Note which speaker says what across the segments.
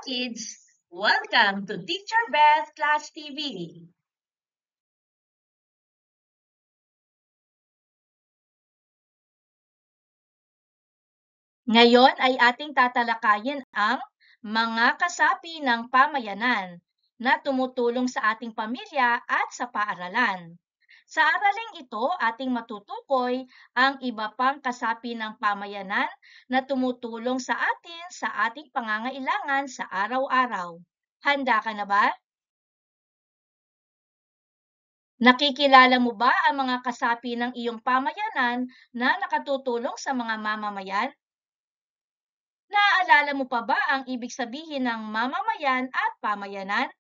Speaker 1: kids! Welcome to Teacher Beth Class TV. Ngayon ay ating tatalakayin ang mga kasapi ng pamayanan na tumutulong sa ating pamilya at sa paaralan. Sa araling ito, ating matutukoy ang iba pang kasapi ng pamayanan na tumutulong sa atin sa ating pangangailangan sa araw-araw. Handa ka na ba? Nakikilala mo ba ang mga kasapi ng iyong pamayanan na nakatutulong sa mga mamamayan? Naaalala mo pa ba ang ibig sabihin ng mamamayan at pamayanan?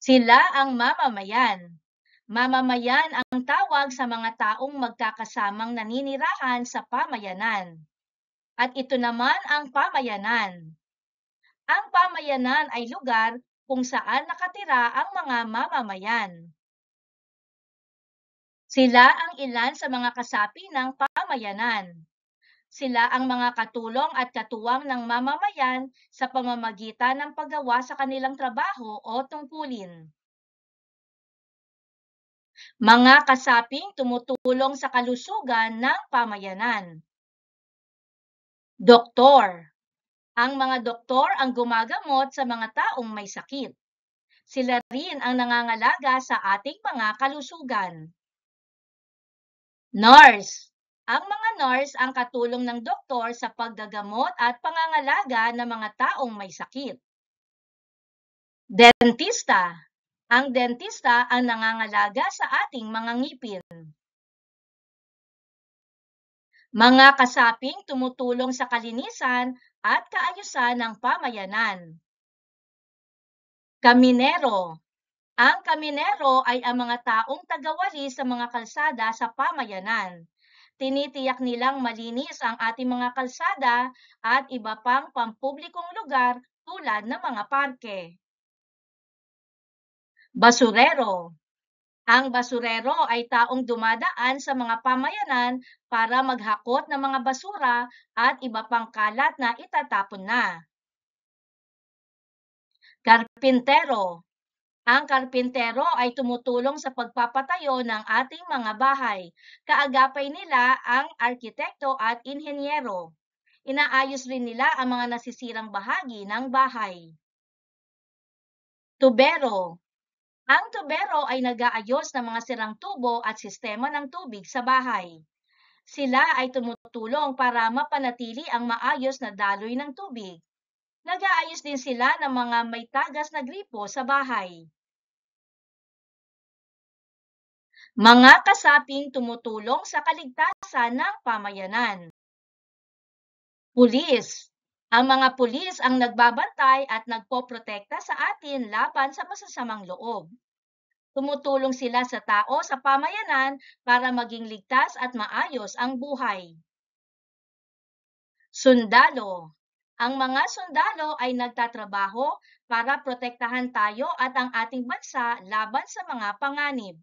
Speaker 1: Sila ang mamamayan. Mamamayan ang tawag sa mga taong magkakasamang naninirahan sa pamayanan. At ito naman ang pamayanan. Ang pamayanan ay lugar kung saan nakatira ang mga mamamayan. Sila ang ilan sa mga kasapi ng pamayanan. Sila ang mga katulong at katuwang ng mamamayan sa pamamagitan ng paggawa sa kanilang trabaho o tungkulin. Mga kasaping tumutulong sa kalusugan ng pamayanan. Doktor. Ang mga doktor ang gumagamot sa mga taong may sakit. Sila rin ang nangangalaga sa ating mga kalusugan. Nurse. Ang mga nurse ang katulong ng doktor sa paggagamot at pangangalaga ng mga taong may sakit. Dentista. Ang dentista ang nangangalaga sa ating mga ngipin. Mga kasaping tumutulong sa kalinisan at kaayusan ng pamayanan. Kaminero. Ang kaminero ay ang mga taong tagawali sa mga kalsada sa pamayanan. Tinitiyak nilang malinis ang ating mga kalsada at iba pang pampublikong lugar tulad ng mga parke. Basurero. Ang basurero ay taong dumadaan sa mga pamayanan para maghakot ng mga basura at iba pang kalat na itatapon na. Karpintero. Ang karpintero ay tumutulong sa pagpapatayo ng ating mga bahay. Kaagapay nila ang arkitekto at inhenyero. Inaayos rin nila ang mga nasisirang bahagi ng bahay. Tubero. Ang tubero ay nag-aayos ng mga sirang tubo at sistema ng tubig sa bahay. Sila ay tumutulong para mapanatili ang maayos na daloy ng tubig. Nag-aayos din sila ng mga may tagas na gripo sa bahay. Mga kasaping tumutulong sa kaligtasan ng pamayanan. Pulis. Ang mga pulis ang nagbabantay at nagpoprotekta sa atin laban sa masasamang loob. Tumutulong sila sa tao sa pamayanan para maging ligtas at maayos ang buhay. Sundalo. Ang mga sundalo ay nagtatrabaho para protektahan tayo at ang ating bansa laban sa mga panganib.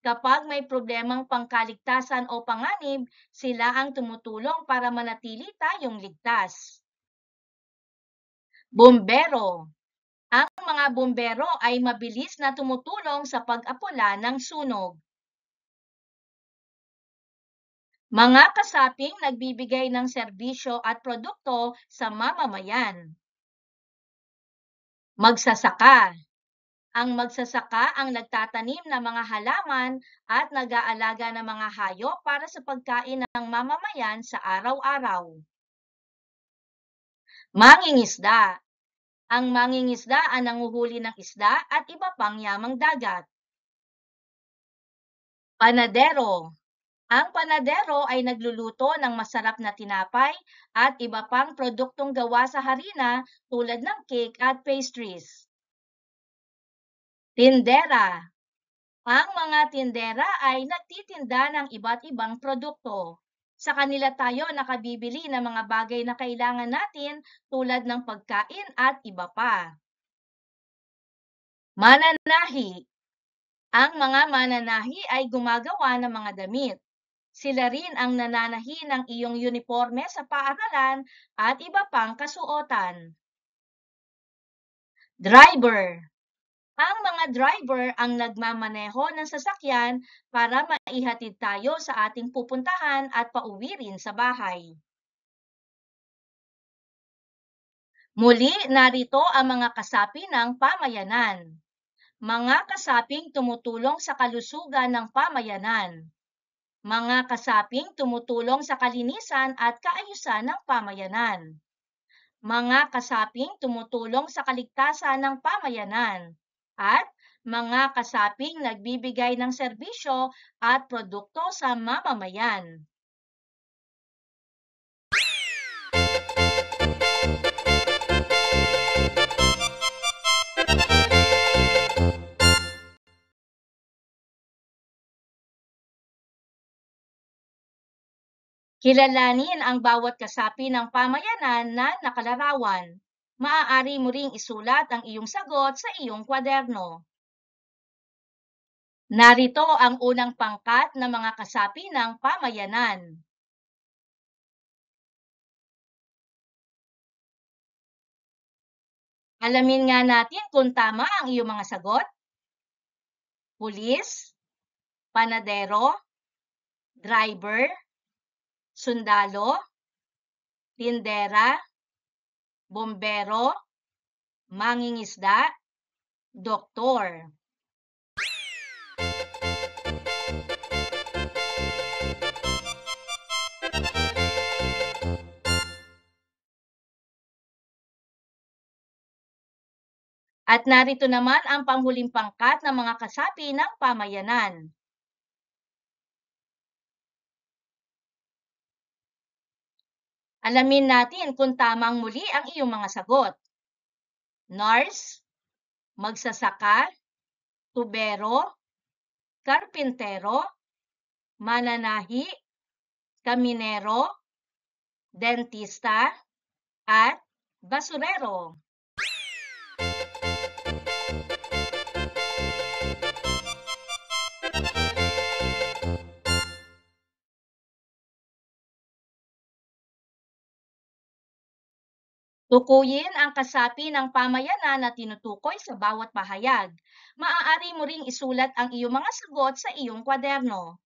Speaker 1: Kapag may problemang pangkaligtasan o panganib, sila ang tumutulong para manatili tayong ligtas. Bombero. Ang mga bombero ay mabilis na tumutulong sa pag-apula ng sunog. Mga kasaping nagbibigay ng serbisyo at produkto sa mamamayan. Magsasaka. Ang magsasaka ang nagtatanim ng mga halaman at nag-aalaga ng mga hayop para sa pagkain ng mamamayan sa araw-araw. Mangingisda. Ang mangingisda ang nanguhuli ng isda at iba pang yamang dagat. Panadero. Ang panadero ay nagluluto ng masarap na tinapay at iba pang produktong gawa sa harina tulad ng cake at pastries. Tindera. Ang mga tindera ay nagtitinda ng iba't ibang produkto. Sa kanila tayo nakabibili ng mga bagay na kailangan natin tulad ng pagkain at iba pa. Mananahi. Ang mga mananahi ay gumagawa ng mga damit. Sila rin ang nananahi ng iyong uniforme sa paaralan at iba pang kasuotan. Driver. Ang mga driver ang nagmamaneho ng sasakyan para maihatid tayo sa ating pupuntahan at pauwi rin sa bahay. Muli, narito ang mga kasapi ng pamayanan. Mga kasaping tumutulong sa kalusugan ng pamayanan. Mga kasaping tumutulong sa kalinisan at kaayusan ng pamayanan. Mga kasaping tumutulong sa kaligtasan ng pamayanan. At mga kasaping nagbibigay ng serbisyo at produkto sa mamamayan. Kilalanin ang bawat kasapi ng pamayanan na nakalarawan. Maaari mo ring isulat ang iyong sagot sa iyong kwaderno. Narito ang unang pangkat ng mga kasapi ng pamayanan. Alamin nga natin kung tama ang iyong mga sagot. Pulis, panadero, driver, sundalo, tindera, bombero, mangingisda, doktor. At narito naman ang panghuling pangkat ng mga kasapi ng pamayanan. Alamin natin kung tamang muli ang iyong mga sagot. Nurse, magsasaka, tubero, karpintero, mananahi, kaminero, dentista, at basurero. Tukuyin ang kasapi ng pamayanan na tinutukoy sa bawat pahayag. Maaari mo ring isulat ang iyong mga sagot sa iyong kwaderno.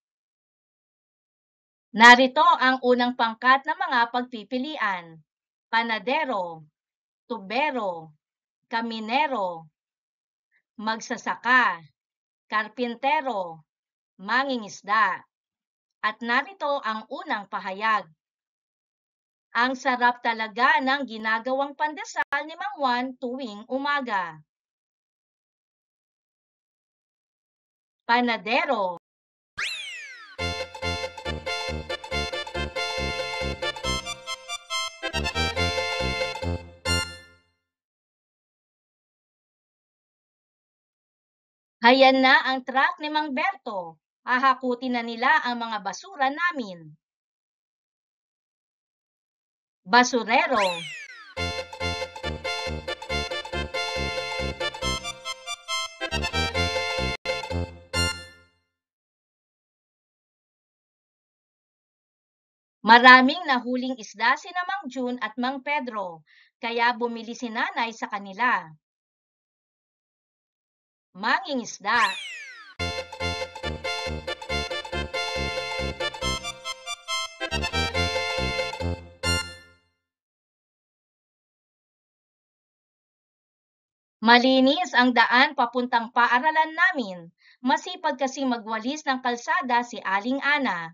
Speaker 1: Narito ang unang pangkat ng mga pagpipilian. Panadero, tubero, kaminero, magsasaka, karpintero, mangingisda. At narito ang unang pahayag. Ang sarap talaga ng ginagawang pandesal ni Mang Juan tuwing umaga. Panadero. Hayan na ang truck ni Mang Berto. Hahakutin na nila ang mga basura namin. Basurero. Maraming nahuling isda sina Mang Jun at Mang Pedro, kaya bumili si nanay sa kanila. Mangingisda. Malinis ang daan papuntang paaralan namin. Masipag kasing magwalis ng kalsada si Aling Ana.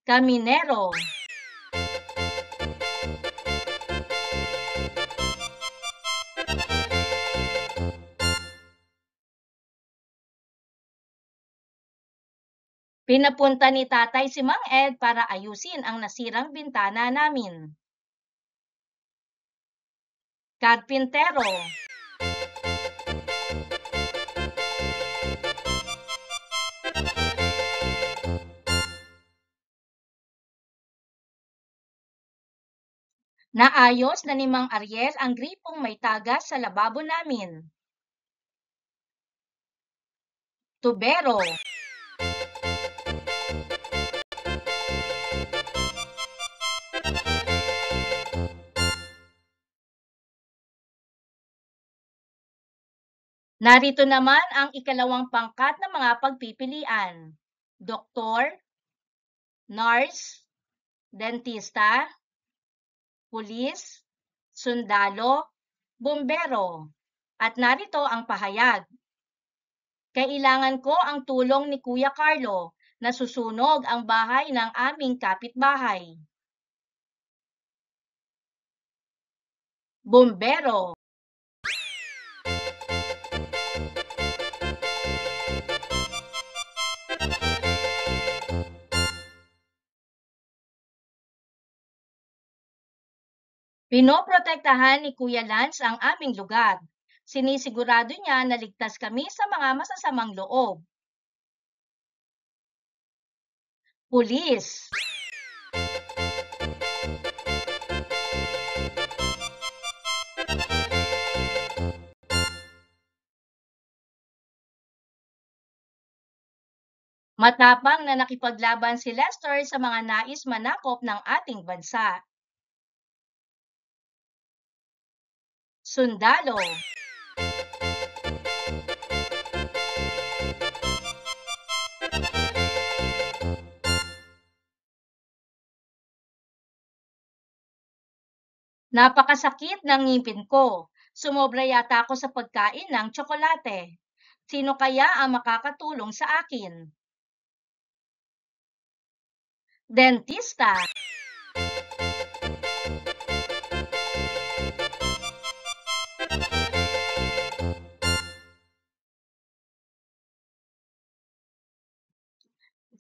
Speaker 1: Kaminero. Pinapunta ni tatay si Mang Ed para ayusin ang nasirang bintana namin. Karpintero. Naayos na ni Mang Ariel ang gripong may tagas sa lababo namin. Tubero. Narito naman ang ikalawang pangkat ng mga pagpipilian: doktor, nurse, dentista, pulis, sundalo, bumbero. At narito ang pahayag. Kailangan ko ang tulong ni Kuya Carlo na susunog ang bahay ng aming kapitbahay. Bumbero. Pinoprotektahan ni Kuya Lance ang aming lugar. Sinisigurado niya na ligtas kami sa mga masasamang loob. Pulis. Matapang na nakipaglaban si Lester sa mga nais manakop ng ating bansa. Sundalo. Napakasakit ng ngipin ko. Sumobra yata ako sa pagkain ng tsokolate. Sino kaya ang makakatulong sa akin? Dentista.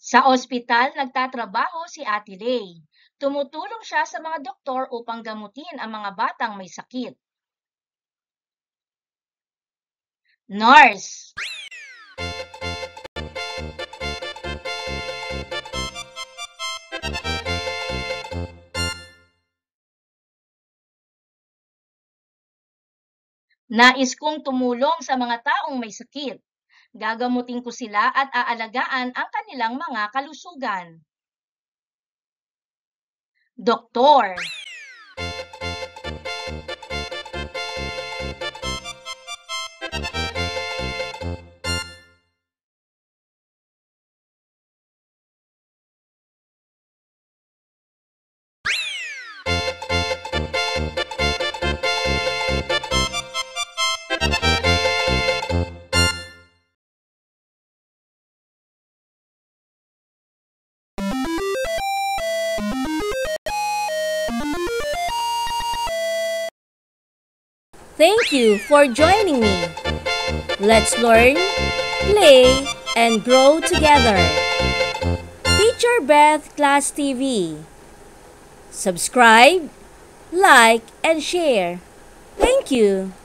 Speaker 1: Sa ospital, nagtatrabaho si Ate Ray. Tumutulong siya sa mga doktor upang gamutin ang mga batang may sakit. Nurse. Nais kong tumulong sa mga taong may sakit. Gagamutin ko sila at aalagaan ang kanilang mga kalusugan. Doktor.
Speaker 2: Thank you for joining me. Let's learn, play, and grow together. Teacher Beth Class TV. Subscribe, like, and share. Thank you.